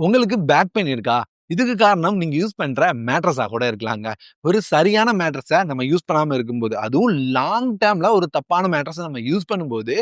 உங்களுக்கு back pain இருக்கா? இதுக்கு காரணம் நீங்க யூஸ் பண்ற மேட்ரஸா கூட இருக்கலாங்க. ஒரு சரியான மேட்ரஸ நம்ம யூஸ் பண்ணாம இருக்கும்போது, அதுவும் லாங் டெர்ம்ல ஒரு தப்பான மேட்ரஸ நம்ம யூஸ் பண்ணும்போது,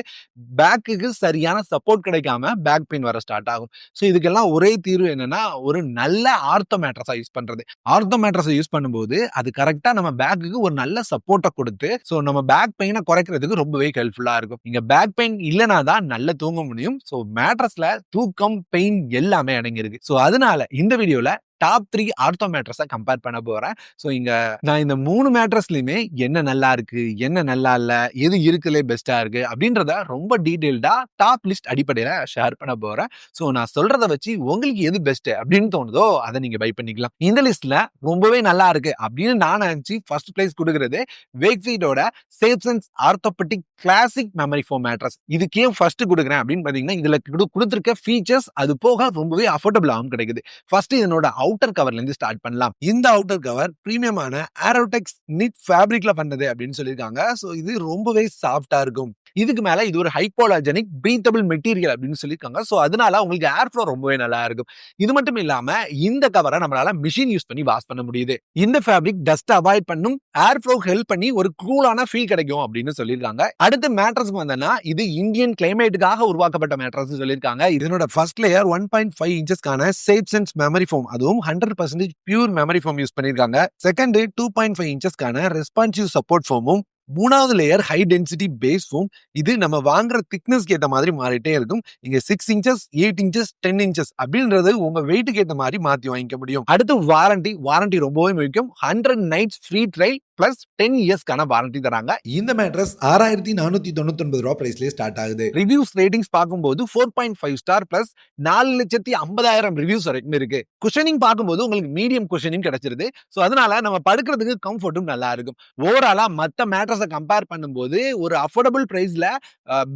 பேக்குக்கு சரியான சப்போர்ட் கிடைக்காம பேக் பெயின் வர ஸ்டார்ட் ஆகும். ஸோ இதுக்கெல்லாம் ஒரே தீர்வு என்னன்னா, ஒரு நல்ல ஆர்த்தோ மேட்ரஸா யூஸ் பண்றது. ஆர்த்தோ மேட்ரஸ யூஸ் பண்ணும்போது, அது கரெக்ட்டா நம்ம பேக்குக்கு ஒரு நல்ல சப்போர்ட்ட குடுத்து, ஸோ நம்ம பேக் பெயின குறைக்கிறதுக்கு ரொம்பவே ஹெல்ப்ஃபுல்லா இருக்கும். இங்க பேக் பெயின் இல்லனா தான் நல்லா தூங்க முடியும். ஸோ மேட்ரஸ்ல தூக்கம், பெயின் எல்லாமே அடங்கியிருக்கு. ஸோ அதனால இந்த வீடியோல டாப் 3 ஆர்த்தோ மேட்ரஸ கம்பேர் பண்ண போறேன். ஸோ இங்க நான் இந்த 3 மேட்ரஸ்லயுமே என்ன நல்லா இருக்கு, என்ன நல்லா இல்ல, எது இருக்கறதுலே பெஸ்ட்டா இருக்கு அப்படின்றத ரொம்ப டீடைல்டா டாப் லிஸ்ட் அடிப்படையில ஷேர் பண்ண போறேன். ஸோ நான் சொல்றத வச்சு உங்களுக்கு எது பெஸ்ட் அப்படின்னு தோணுதோ அத நீங்க பை பண்ணிக்கலாம். இந்த லிஸ்ட்ல ரொம்பவே நல்லா இருக்கு அப்படின்னு நான் நினைச்சு ஃபர்ஸ்ட் பிளேஸ் குடுக்குறது வேக்ஃபீல்டோட ShapeSense orthopaedic classic memory foam mattress. இதுக்கு ஏன் ஃபர்ஸ்ட் குடுக்குறேன் அப்படின்னு பாத்தீங்கன்னா, இதுல குடுத்திருக்க ஃபீச்சர்ஸ் அது போக ரொம்பவே அஃபோர்டபுளாவும் கிடைக்குது. ஃபர்ஸ்ட் இதனோட அவுட்டர் கவர்ல இருந்து ஸ்டார்ட் பண்ணலாம். இந்த அவுட்டர் கவர் பிரீமியமான ஏரோடெக்ஸ் நிட் ஃபேப்ரிக்ல பண்ணது அப்படின்னு சொல்லியிருக்காங்க. சோ இது ரொம்பவே சாஃப்டா இருக்கும். இதுக்கு மேல இது ஒரு ஹைப்போலர்ஜெனிக் பிரீத்தபிள் மெட்டீரியல் அப்படின்னு சொல்லியிருக்காங்க. சோ அதனால உங்களுக்கு ஏர் ஃப்ளோ ரொம்பவே நல்லா இருக்கும். இது மட்டும் இல்லாம இந்த கவரை நம்மளால மிஷின் யூஸ் பண்ணி வாஷ் பண்ண முடியுது. இந்த ஃபேப்ரிக் டஸ்ட் அவாய்ட் பண்ணும், ஏர் ஃப்ளோ ஹெல்ப் பண்ணி ஒரு கூலான ஃபீல் கிடைக்கும் அப்படின்னு சொல்லியிருக்காங்க. அடுத்து மேட்ரஸ்க்கு வந்தனா இது இந்தியன் கிளைமேட்டுக்காக உருவாக்கப்பட்ட மேட்ரஸ் சொல்லியிருக்காங்க. இதனோட ஃபர்ஸ்ட் லேயர் 1.5 இன்ச்சஸ்க்கான சேப்சன்ஸ் மெமரி ஃபோம், அதுவும் 100% பியூர் மெமரி ஃபோம் யூஸ் பண்ணிருக்காங்க. செகண்ட் 2.5 இன்ச்சஸ்க்கான ரெஸ்பான்சிவ் சப்போர்ட் ஃபோமும், மூணாவது layer high density base foam. இது நம்ம வாங்குற திக்னஸ்க்கு ஏத்த மாதிரி மாறிட்டே இருக்கும். இங்க 6 இன்ச்சஸ், 8 இன்ச்சஸ், 10 இன்ச்சஸ் அப்படின்றது உங்க வெயிட்டுக்கு ஏத்த மாதிரி மாத்தி வாங்கிக்க முடியும். அடுத்து வாரண்டி ரொம்பவே முக்கியம். 100 நைட்ஸ் ஃப்ரீ ட்ரையல் பிளஸ் 10 இயர்ஸ்க்கான வாரண்டி தராங்க. இந்த மேட்ரஸ் 6499 ரூபாய் பிரைஸ்லயே ஸ்டார்ட் ஆகுது. ரிவ்யூஸ் ரேட்டிங்ஸ் பார்க்கும்போது 4.5 ஸ்டார் பிளஸ் 4,50,000 ரிவ்யூஸ் வரைக்கும் இருக்கு. குஷனிங் பார்க்கும்போது உங்களுக்கு மீடியம் குஷனிங் கிடைச்சிருது. சோ அதனால நம்ம படுக்கிறதுக்கு கம்ஃபர்ட்டும் நல்லா இருக்கும். ஓவராலா மத்த மேட்ரஸை கம்பேர் பண்ணும்போது ஒரு அஃபோர்டபுள் பிரைஸ்ல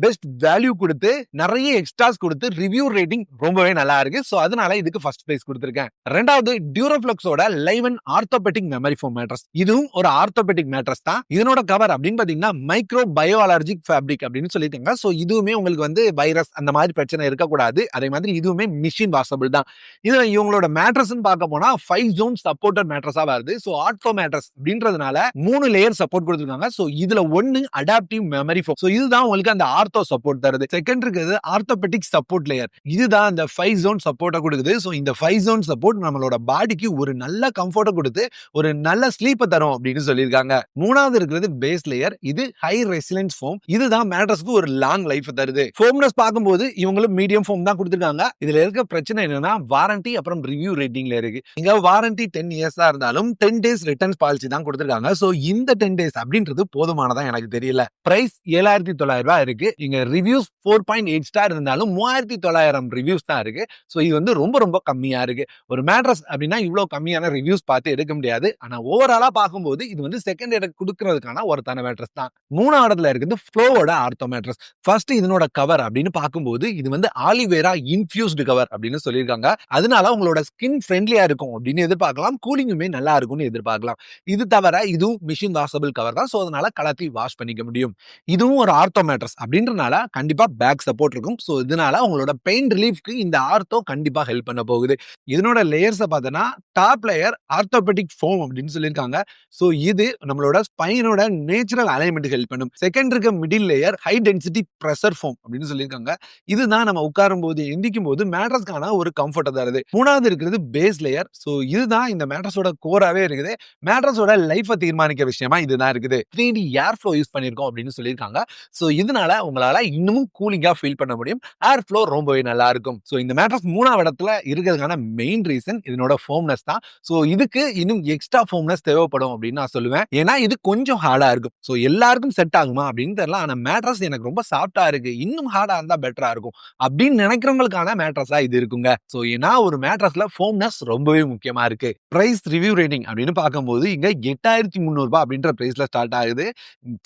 பெஸ்ட் வேல்யூ கொடுத்து நிறைய எக்ஸ்ட்ராஸ் கொடுத்து ரிவ்யூ ரேட்டிங் ரொம்பவே நல்லா இருக்கு. சோ அதனால இதுக்கு ஃபர்ஸ்ட் பிரைஸ் கொடுத்திருக்கேன். ரெண்டாவது டியூரோஃப்ளெக்ஸோட லைவன் ஆர்த்தோபெடிக் மெமரி ஃபோம் மேட்ரஸ். இதுவும் ஒரு ஆர்த்தோபெடிக் மேட்ரஸ் தான். இதனோட கவர் அப்படின்னு பாத்தீங்கன்னா மைக்ரோ பயோ அலர்ஜிக் ஃபேப்ரிக் அப்படின்னு சொல்லியிருக்காங்க. சோ இதுவுமே உங்களுக்கு வந்து வைரஸ் அந்த மாதிரி பிரச்சனை இருக்கக்கூடாது. அதே மாதிரி இதுவுமே மிஷின் வாஷபிள் தான். இதுல இவங்களோட மேட்ரஸ் பார்க்க போனா 5 ஜோன் சப்போர்ட்டட் மேட்ரஸா வருது. சோ ஆர்த்தோ மேட்ரஸ் அப்படின்றதுனால 3 லேயர் சப்போர்ட் கொடுத்திருக்காங்க. சோ இதுல ஒன்னு அடாப்டிவ் மெமரி ஃபோம். சோ இதுதான் உங்களுக்கு அந்த ஆர்த்தோ சப்போர்ட் தருது. செகண்ட் இருக்குது ஆர்த்தோபெடிக் சப்போர்ட் லேயர். இதுதான் அந்த 5 ஜோன் சப்போர்ட்டை கொடுக்குது. சோ இந்த 5 ஜோன் சப்போர்ட் நம்மளோட பாடிக்கு ஒரு நல்ல கம்ஃபர்ட்டை கொடுத்து ஒரு நல்ல ஸ்லீப்பை தரும் அப்படின்னு சொல்லியிருக்காங்க. மூணாவது இருக்கிறது பேஸ் லேயர். இது ஹை ரெசிலன்ஸ் ஃபோம். இதுதான் மேட்ரஸ்க்கு ஒரு லாங் லைஃப் தருது. ஃபோம்னஸ் பார்க்கும்போது இவங்களும் மீடியம் ஃபோம் தான் கொடுத்திருக்காங்க. இதுல இருக்க பிரச்சனை என்னன்னா வாரண்டி அப்புறம் ரிவ்யூ ரேட்டிங்ல இருக்கு. இங்க வாரண்டி 10 இயர்ஸ் தான் இருந்தாலும் 10 டேஸ் ரிட்டர்ன்ஸ் பாலிசி தான் கொடுத்திருக்காங்க. சோ இந்த 10 டேஸ் அப்படின்றது போதுமானதா எனக்கு தெரியல. பிரைஸ் 7,900 ரூபாய் இருக்கு. இங்க ரிவ்யூஸ் 4.8 ஸ்டார் இருந்தாலும் 3,900 ரிவ்யூஸ் தான் இருக்கு. சோ இது வந்து ரொம்ப ரொம்ப கம்மியா இருக்கு. ஒரு மேட்ரஸ் அப்படின்னா இவ்வளவு கம்மியான ரிவ்யூஸ் பார்த்து எடுக்க முடியாது. ஆனா ஓவராலா பார்க்கும்போது இது வந்து செகண்ட் இடம் கொடுக்கறதுக்கான ஒருத்தான மேட்ரஸ் தான். மூணாவது இடத்துல இருக்குது ஃப்ளோவோட ஆர்த்தோ மேட்ரஸ். ஃபர்ஸ்ட் இதனோட கவர் அப்படின்னு பார்க்கும்போது இது வந்து ஆலிவேரா இன்ஃபியூஸ்டு கவர் அப்படின்னு சொல்லியிருக்காங்க. அதனால உங்களோட ஸ்கின் ஃப்ரெண்ட்லியா இருக்கும் அப்படின்னு எதிர்பார்க்கலாம். கூலிங்குமே நல்லா இருக்கும்னு எதிர்பார்க்கலாம். இது தவிர இதுவும் மிஷின் வாஷபிள் கவர் தான். சோ அதனால கலத்தி வாஷ் பண்ணிக்க முடியும். இதுவும் ஒரு ஆர்த்தோ மேட்ரஸ் அப்படின்றனால கண்டிப்பா பேக் சப்போர்ட் இருக்கும். சோ இதனால உங்களோட பெயின் ரிலீஃப்க்கு இந்த ஆர்த்தோ கண்டிப்பா ஹெல்ப் பண்ண போகுது. இதனோட லேயர்ஸை பார்த்தோன்னா டாப் லேயர் ஆர்த்தோபெடிக் ஃபோம் அப்படின்னு சொல்லியிருக்காங்க. சோ இது நம்மளோட ஸ்பைனோட நேச்சுரல் அலைன்மெண்ட் ஹெல்ப் பண்ணும். செகண்ட் இருக்க middle layer high density pressure foam அப்படின்னு சொல்லியிருக்காங்க. இதுதான் நம்ம உட்காரும் போது எந்திக்கும் போது மேட்ரஸ்க்கான ஒரு கம்ஃபர்ட் தருது. மூணாவது இருக்கிறது பேஸ் லேயர். சோ இதுதான் இந்த மேட்ரஸோட கோராவே இருக்குது. மேட்ரஸோட லைஃபை தீர்மானிக்க விஷயமா இதுதான் இருக்குது. 3D ஏர் ஃப்ளோ யூஸ் பண்ணிருக்கோம் அப்படின்னு சொல்லியிருக்காங்க. சோ இதனால உங்களால இன்னமும் கூலிங்கா ஃபீல் பண்ண முடியும். ஏர் ஃப்ளோ ரொம்பவே நல்லா இருக்கும். சோ இந்த மேட்ரஸ் மூணாவது இடத்துல இருக்கிறதுக்கான மெயின் ரீசன் இதனோட ஃபோம்னஸ் தான். சோ இதுக்கு இன்னும் எக்ஸ்ட்ரா ஃபோம்னஸ் தேவைப்படும் அப்படின்னு நான் சொல்லுவேன். ஏன்னா இது கொஞ்சம் ஹார்டா இருக்கும். சோ எல்லாருக்கும் செட் ஆகுமா அப்படின்னு தெரியல. ஆனா மேட்ரஸ் எனக்கு ரொம்ப சாஃப்டா இருக்கு, இன்னும் ஹார்டா இருந்தா பெட்டரா இருக்கும் அப்படின்னு நினைக்கிறவங்களுக்கான மேட்ரஸா இது இருக்குங்க. சோ ஏன்னா ஒரு மேட்ரஸ்ல ஃபோம்னஸ் ரொம்பவே முக்கியமா இருக்கு. பிரைஸ் ரிவ்யூ ரேட்டிங் அப்படின்னு பார்க்கும்போது இங்க 8,300 ரூபாய் அப்படின்ற பிரைஸ்ல ஸ்டார்ட் ஆகுது.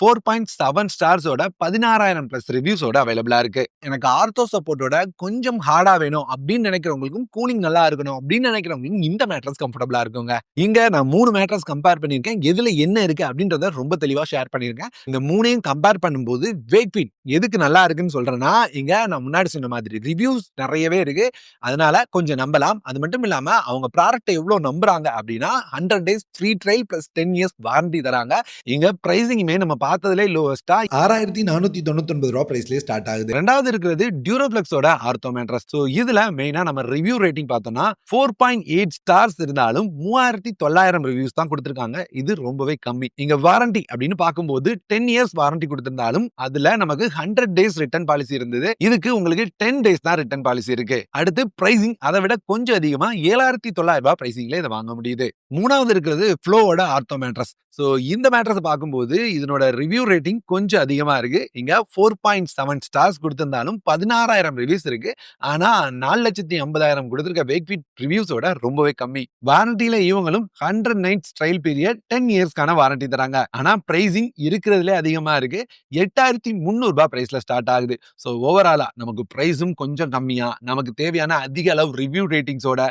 4.7 ஸ்டார்ஸோட 16,000 பிளஸ் ரிவ்யூஸோட அவைலபிளா இருக்கு. எனக்கு ஆர்த்தோ சப்போர்ட்டோட கொஞ்சம் ஹார்டா வேணும் அப்படின்னு நினைக்கிறவங்களுக்கும் கூலிங் நல்லா இருக்கணும் அப்படின்னு நினைக்கிறவங்களுக்கும் இந்த மேட்ரஸ் கம்ஃபர்டபுளா இருக்குங்க. இங்க நான் 3 மேட்ரஸ் கம்பேர் பண்ணியிருக்கேன். எதுல என்ன இருக்கு அப்படின்றத ரொம்ப தெளிவா ஷேர் பண்ணியிருக்கேன். இந்த 3யும் கம்பேர் பண்ணும்போது Wakefit எதுக்கு நல்லா இருக்குன்னு சொல்றேன்னா, இங்க நான் முன்னாடி சொன்ன மாதிரி ரிவ்யூஸ் நெறையவே இருக்கு. அதனால கொஞ்சம் நம்பலாம். அது மட்டும் இல்லாம அவங்க ப்ராடக்ட்ட எவ்ளோ நம்புறாங்க அப்படின்னா 100 days free trial plus 10 years warranty தராங்க. இங்க பிரைசிங்குமே நம்ம பார்த்ததிலே லோவஸ்ட்டா ரூ. 6,499 பிரைஸ்லயே ஸ்டார்ட் ஆகுது. 2வது இருக்கிறது டியூரோஃப்ளெக்ஸோட ஆர்த்தோ மேட்ரஸ். ஸோ இதுல மெயினா நம்ம ரிவ்யூ ரேட்டிங் பார்த்தோம்னா 4.8 ஸ்டார்ஸ் இருந்தாலும் 3900 ரிவ்யூஸ் தான் குடுத்திருக்காங்க. இது ரொம்பவே கம்மி. இங்க வாரண்டி அப்படின்னு பார்க்கும்போது 10 இயர்ஸ் வாரண்டி குடுத்திருந்தாலும் அதுல நமக்கு 100 டேஸ் ரிட்டர்ன் பாலிசி இருந்தது. இதுக்கு உங்களுக்கு 10 டேஸ் தான் ரிட்டர்ன் பாலிசி இருக்கு. அடுத்து பிரைசிங் அதை விட கொஞ்சம் அதிகமா ரூ. 7,900 பிரைசிங்ல இதை வாங்க முடியுது. 3வது இருக்கிறது ஃப்ளோவோட ஆர்த்தோ மேட்ரஸ். ஸோ இந்த மேட்ரஸ் பார்க்கும்போது இதனோட ரிவ்யூ ரேட்டிங் கொஞ்சம் அதிகமா இருக்கு. இங்க 4.7 ஸ்டார்ஸ் கொடுத்திருந்தாலும் 16,000 ரிவ்யூஸ் இருக்கு. ஆனா 4,50,000 கொடுத்திருக்க Wakefit ரிவ்யூஸோட ரொம்பவே கம்மி. வாரண்டில இவங்களும் 100 நைட்ஸ் ட்ரையல் பீரியட் 10 இயர்ஸ்க்கான வாரண்டி தராங்க. ஆனா பிரைசிங் இருக்கிறதுலே அதிகமா இருக்கு. ரூ. 8,300 பிரைஸ்ல ஸ்டார்ட் ஆகுது. ஸோ ஓவராலா நமக்கு பிரைஸும் கொஞ்சம் கம்மியா, நமக்கு தேவையான அதிக அளவு ரிவ்யூ ரேட்டிங்ஸோட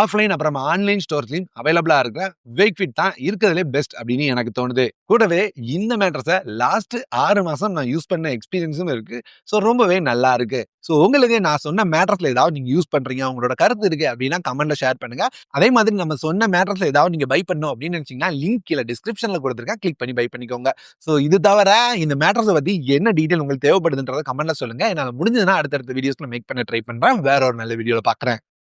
ஆஃப்லைன் அப்புறம் ஆன்லைன் ஸ்டோர்ஸ்லயும் அவைலபிளா இருக்கிற Wakefit தான் இருக்கிறதுலே பெஸ்ட் அப்படின்னு எனக்கு தோணுது. கூடவே இந்த மேட்ரஸ லாஸ்ட் 6 மாசம் நான் யூஸ் பண்ண எக்ஸ்பீரியன்ஸும் இருக்கு. ஸோ ரொம்பவே நல்லா இருக்கு. ஸோ உங்களுக்கு நான் சொன்ன மேட்ரஸ்ல ஏதாவது நீங்க யூஸ் பண்றீங்க, உங்களோட கருத்து இருக்கு அப்படின்னா கமெண்ட்ல ஷேர் பண்ணுங்க. அதே மாதிரி நம்ம சொன்ன மேட்ரஸ்ல ஏதாவது நீங்க பை பண்ணணும் அப்படின்னு நினைச்சீங்கன்னா லிங்க் கீழ டிஸ்கிரிப்ஷன்ல கொடுத்திருக்கேன். கிளிக் பண்ணி பை பண்ணிக்கோங்க. ஸோ இது தவிர இந்த மேட்ரஸ பத்தி என்ன டீடைல் உங்களுக்கு தேவைப்படுதுன்றத கமெண்ட்ல சொல்லுங்க. என்னால முடிஞ்சதுன்னா அடுத்தடுத்த வீடியோஸ்ல மேக் பண்ண ட்ரை பண்றேன். வேற ஒரு நல்ல வீடியோல பார்க்குறேன்.